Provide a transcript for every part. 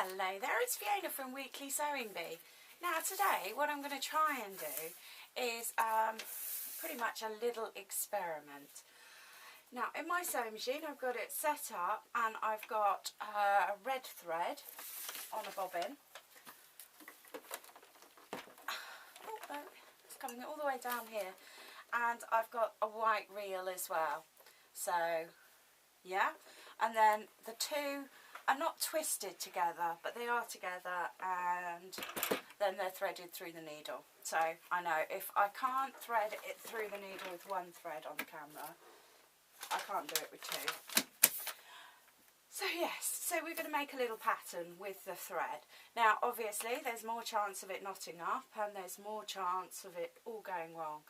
Hello there, it's Fiona from Weekly Sewing Bee. Now today what I'm going to try and do is pretty much a little experiment. Now in my sewing machine I've got it set up and I've got a red thread on a bobbin. Oh, it's coming all the way down here, and I've got a white reel as well. So yeah, and then the two are not twisted together, but they are together, and then they're threaded through the needle. So I know if I can't thread it through the needle with one thread on the camera, I can't do it with two. So yes, so we're going to make a little pattern with the thread. Now obviously there's more chance of it knotting up, and there's more chance of it all going wrong.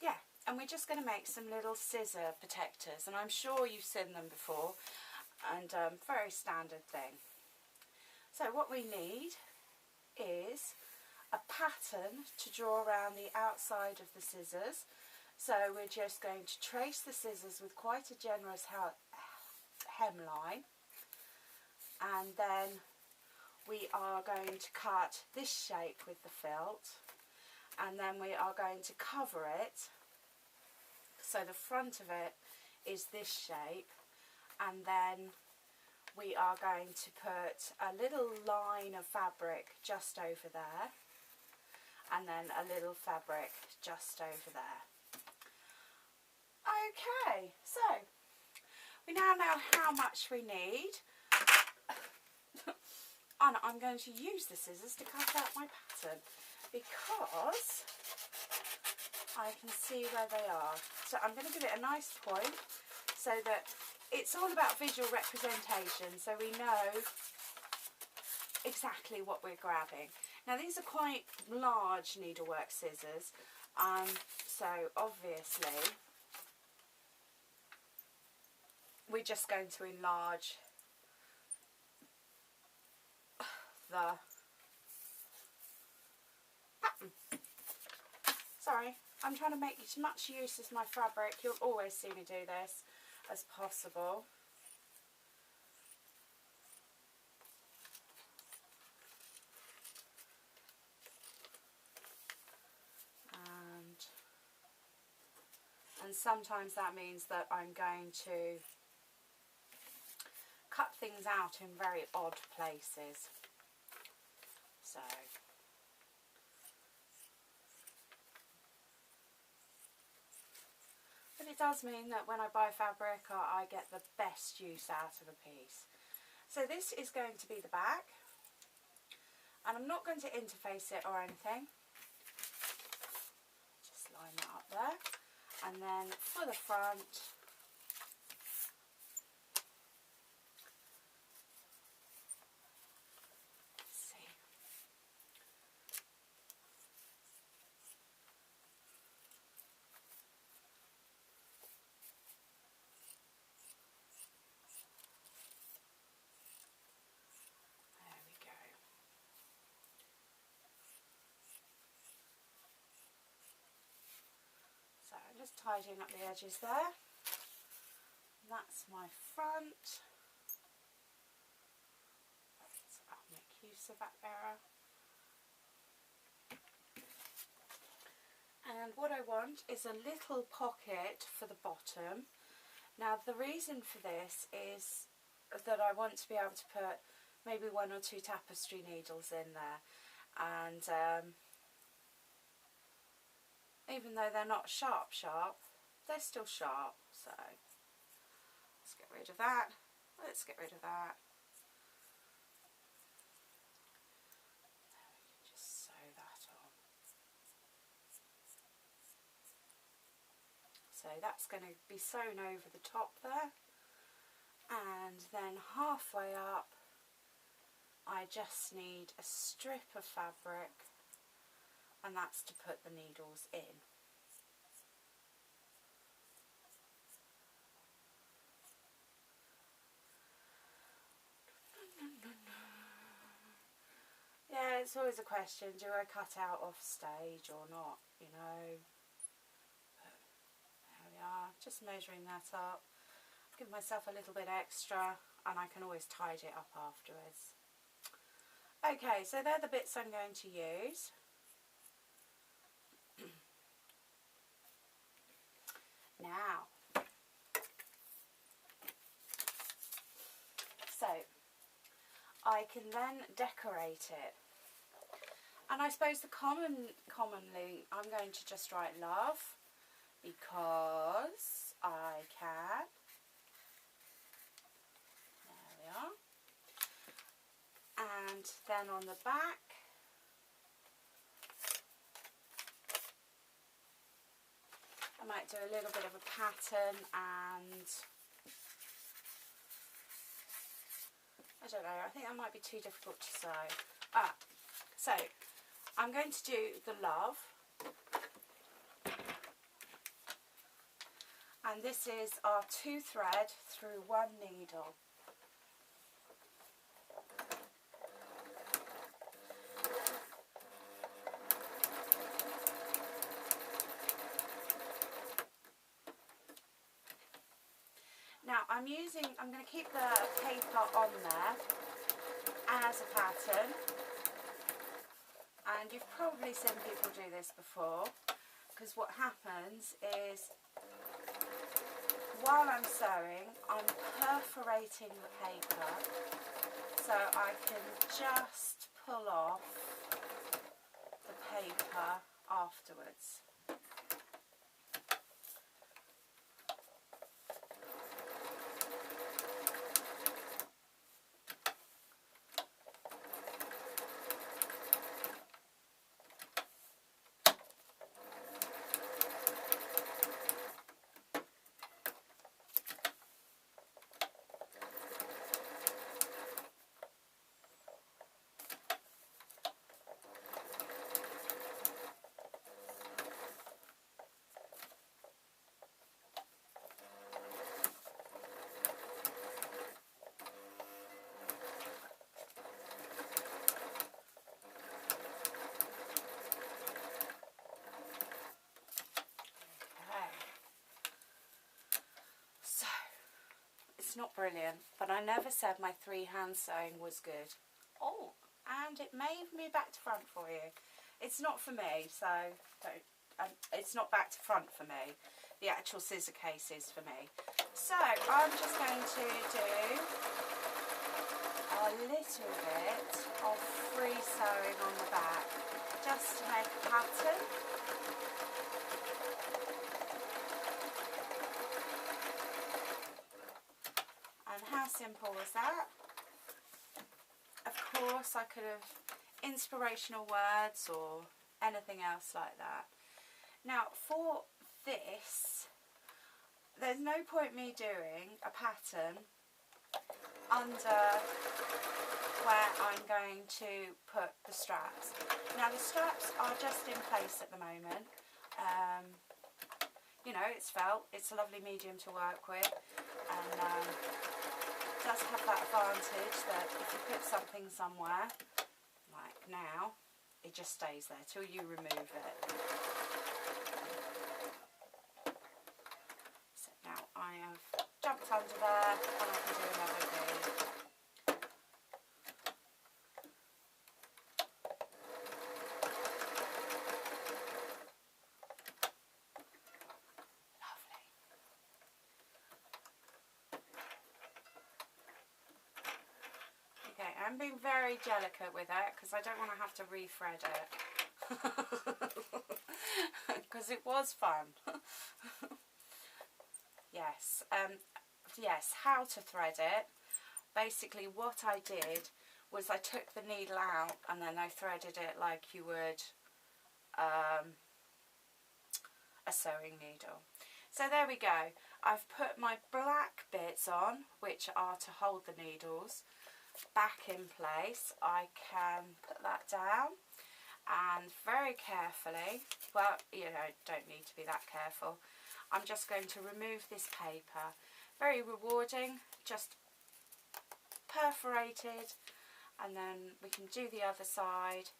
Yeah, and we're just going to make some little scissor protectors, and I'm sure you've seen them before, and very standard thing. So what we need is a pattern to draw around the outside of the scissors. So we're just going to trace the scissors with quite a generous hemline, and then we are going to cut this shape with the felt, and then we are going to cover it so the front of it is this shape, and then we are going to put a little line of fabric just over there, and then a little fabric just over there. Okay, so we now know how much we need, and I'm going to use the scissors to cut out my pattern because I can see where they are. So I'm going to give it a nice point so that it's all about visual representation, so we know exactly what we're grabbing. Now these are quite large needlework scissors, so obviously we're just going to enlarge the pattern. Sorry, I'm trying to make as much use of my fabric, you'll always see me do this, as possible. And sometimes that means that I'm going to cut things out in very odd places. So but it does mean that when I buy fabric I get the best use out of a piece. So this is going to be the back, and I'm not going to interface it or anything. Just line that up there. And then for the front, let's see. There we go. So I'm just tidying up the edges there. That's my front. So I'll make use of that error. And what I want is a little pocket for the bottom. Now the reason for this is that I want to be able to put maybe 1 or 2 tapestry needles in there, and even though they're not sharp, they're still sharp. So let's get rid of that. Let's get rid of that. There, we can just sew that on. So that's going to be sewn over the top there, and then halfway up I just need a strip of fabric, and that's to put the needles in. Yeah, it's always a question, do I cut out off stage or not, you know. But there we are, just measuring that up. Give myself a little bit extra, and I can always tidy it up afterwards. Okay, so they're the bits I'm going to use. Now, so I can then decorate it. And I suppose commonly I'm going to just write love because I can. There we are. And then on the back, I might do a little bit of a pattern, and I don't know, I think that might be too difficult to sew. So I'm going to do the love, and this is our 2 thread through 1 needle. Now I'm going to keep the paper on there as a pattern, and you've probably seen people do this before, because what happens is while I'm sewing I'm perforating the paper so I can just pull off the paper afterwards. Not brilliant, but I never said my 3-hand sewing was good. Oh, and it may even be back to front for you. It's not for me, so don't, it's not back to front for me. The actual scissor case is for me. So I'm just going to do a little bit of free sewing on the back just to make a pattern. How simple was that? Of course I could have inspirational words or anything else like that. Now for this, there's no point me doing a pattern under where I'm going to put the straps. Now the straps are just in place at the moment. You know, it's felt, it's a lovely medium to work with, and does have that advantage that if you put something somewhere, like now, it just stays there till you remove it. So now I have jumped under there and I can do another V. I'm being very delicate with it because I don't want to have to rethread it because it was fun. Yes, yes, how to thread it. Basically what I did was I took the needle out and then I threaded it like you would a sewing needle. So there we go. I've put my black bits on, which are to hold the needles, back in place. I can put that down and very carefully, well, you know, don't need to be that careful, I'm just going to remove this paper. Very rewarding, just perforated, and then we can do the other side,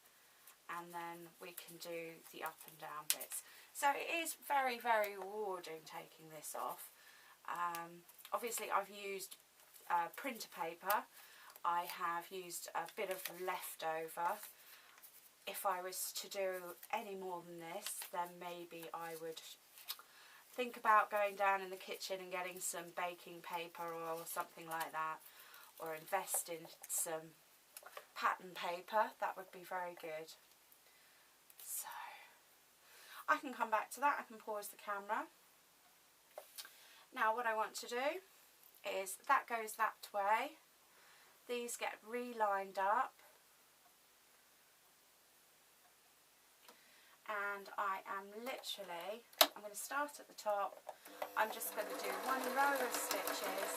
and then we can do the up and down bits. So it is very, very rewarding taking this off. Obviously I've used printer paper. I have used a bit of leftover. If I was to do any more than this, then maybe I would think about going down in the kitchen and getting some baking paper or something like that, or invest in some pattern paper. That would be very good. So I can come back to that. I can pause the camera. Now what I want to do is that goes that way. These get re-lined up. And I am literally, I'm going to start at the top. I'm just going to do one row of stitches.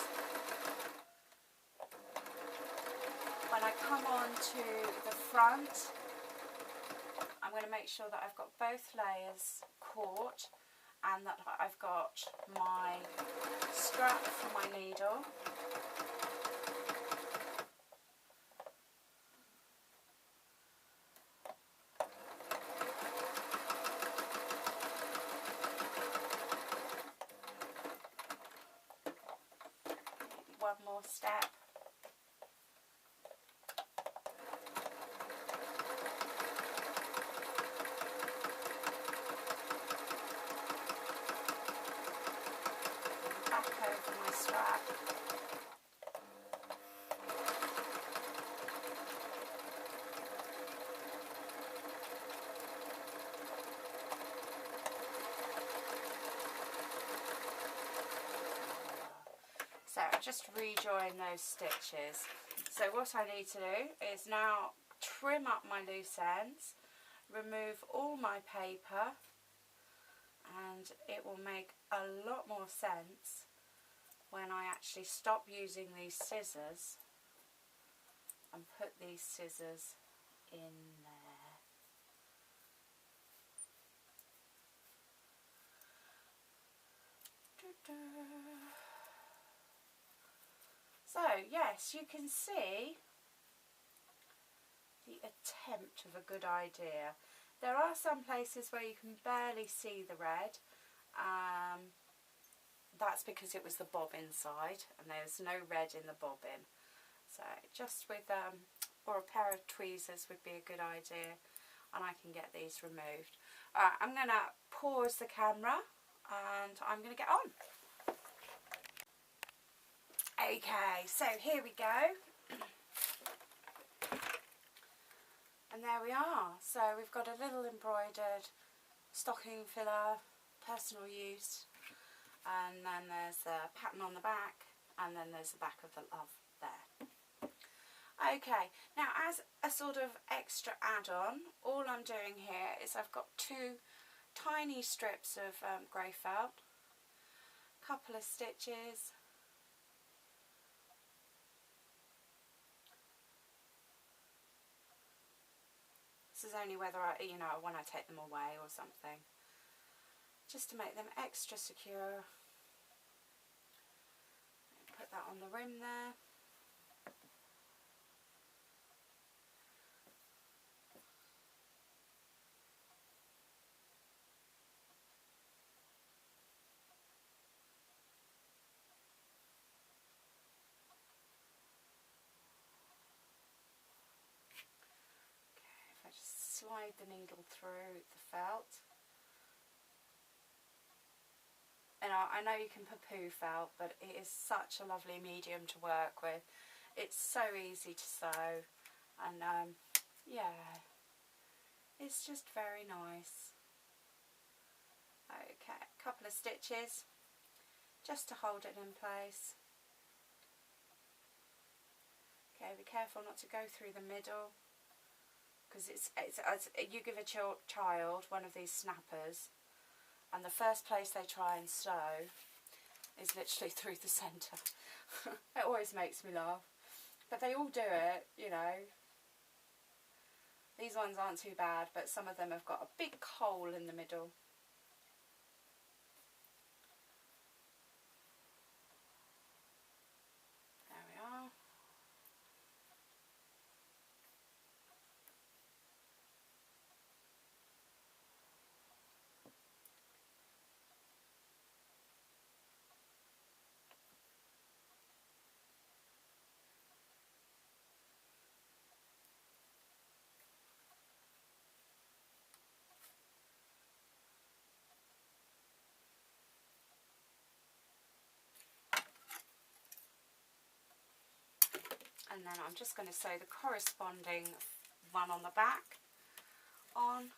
When I come on to the front, I'm going to make sure that I've got both layers caught and that I've got my strap for my needle. One more step. Back over my strap. So just rejoin those stitches. So what I need to do is now trim up my loose ends, remove all my paper, and it will make a lot more sense when I actually stop using these scissors and put these scissors in there. So yes, you can see the attempt of a good idea. There are some places where you can barely see the red. That's because it was the bob inside and there's no red in the bobbin. So just with, or a pair of tweezers would be a good idea, and I can get these removed. Alright, I'm going to pause the camera and I'm going to get on. Okay, so here we go. And there we are. So we've got a little embroidered stocking filler, personal use, and then there's the pattern on the back, and then there's the back of the love there. Okay, now as a sort of extra add-on, all I'm doing here is I've got two tiny strips of grey felt, couple of stitches, this is only whether I, when I take them away or something, just to make them extra secure. Put that on the rim there. Slide the needle through the felt. And I know you can poo-poo felt, but it is such a lovely medium to work with. It's so easy to sew, and yeah, it's just very nice. Okay, a couple of stitches just to hold it in place. Okay, be careful not to go through the middle, because it's you give a child one of these snappers and the first place they try and sew is literally through the centre. It always makes me laugh, but they all do it, These ones aren't too bad, but some of them have got a big hole in the middle. There we are. and then I'm just going to sew the corresponding one on the back on.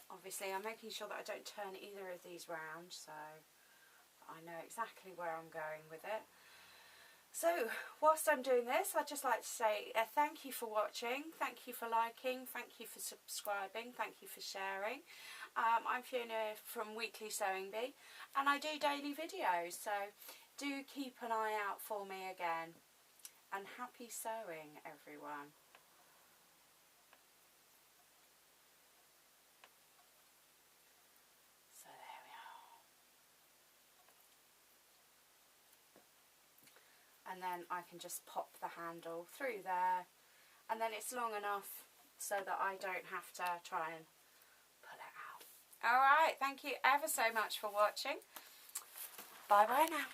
Obviously I'm making sure that I don't turn either of these round, so I know exactly where I'm going with it. So whilst I'm doing this, I'd just like to say thank you for watching, thank you for liking, thank you for subscribing, thank you for sharing. I'm Fiona from Weekly Sewing Bee, and I do daily videos, so do keep an eye out for me again. And happy sewing, everyone. So there we are. And then I can just pop the handle through there, and then it's long enough so that I don't have to try and pull it out. Alright, thank you ever so much for watching. Bye bye now.